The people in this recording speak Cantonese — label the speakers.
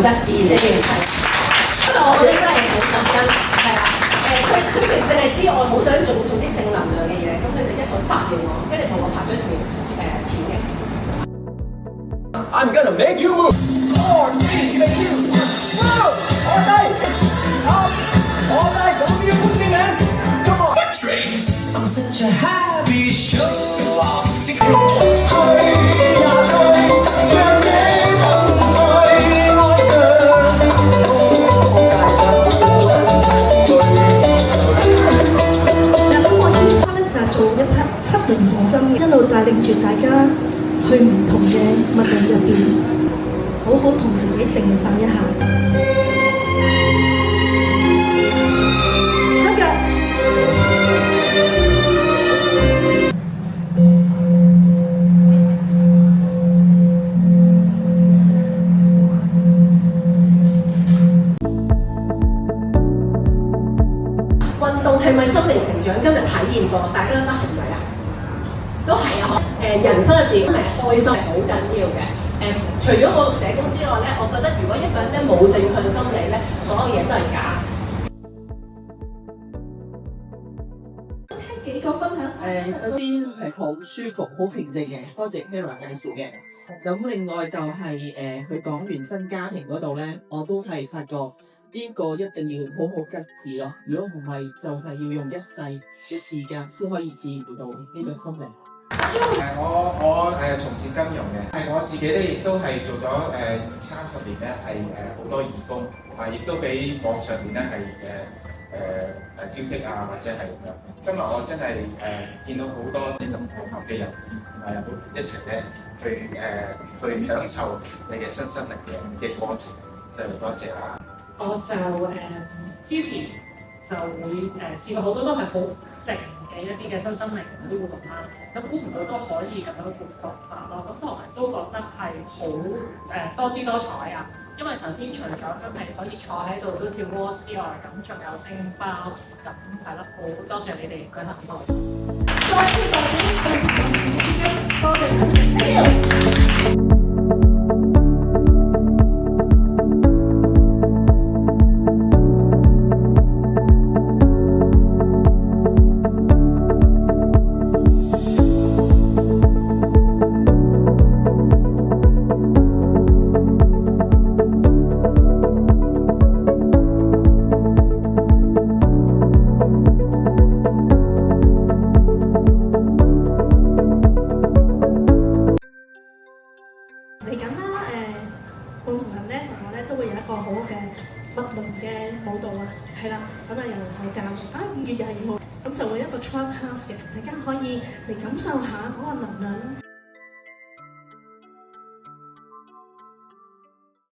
Speaker 1: 一致先係。不過我覺得真係好感恩，係啦。佢其實係知我好想做啲正能量嘅嘢，咁佢就一手答應我，跟住同我拍咗條片嘅。
Speaker 2: I'm gonna make you move. 4, 3, make you move. All night. All night. Don't be a pussy, man. Come on.
Speaker 3: Trace, I'm such a happy show.
Speaker 4: 7年重生，一路帶領住大家去唔同嘅物質入邊，好好同自己淨化一下。
Speaker 1: 運動係咪心靈成長？今日體驗過，大家覺得係咪啊？都係啊！人生入邊係開心係好緊要嘅。除咗我讀社工之外咧，我覺得如果一個人咧冇正向心理咧，所有嘢都係假。
Speaker 4: 聽幾個分享。
Speaker 5: 首先係好舒服、好平靜嘅，多謝 Mira 介紹嘅。咁另外就係佢講原生家庭嗰度咧，我都係發覺呢個一定要好好吉治咯。如果唔係，就係要用一世嘅時間先可以治療到呢個心靈。
Speaker 6: 我從事金融嘅，係我自己咧，亦都係做咗20-30年咧，係好多義工，亦都俾網上面咧係挑剔啊，或者係咁樣。今日我真係見到好多咁同學嘅人，一齊咧去享受你嘅新生命嘅過程，真係多謝啦！
Speaker 7: 我就之前就會試過好多都係好靜嘅一啲嘅新生命嗰啲活動啦，咁估唔到都可以咁樣活動法咯，咁同埋都覺得係好多姿多彩啊！因為頭先除咗真係可以坐喺度都照波之外，咁仲有聲包，咁係咯，好多謝你哋舉行呢個。
Speaker 4: 多謝大家，多謝。嚟緊啦，共同人咧同我咧都會有一個好嘅脈輪嘅舞蹈啊，係啦，咁啊由我教嘅，5月22號咁就會有一個 Trial Class 嘅，大家可以嚟感受下嗰個能量。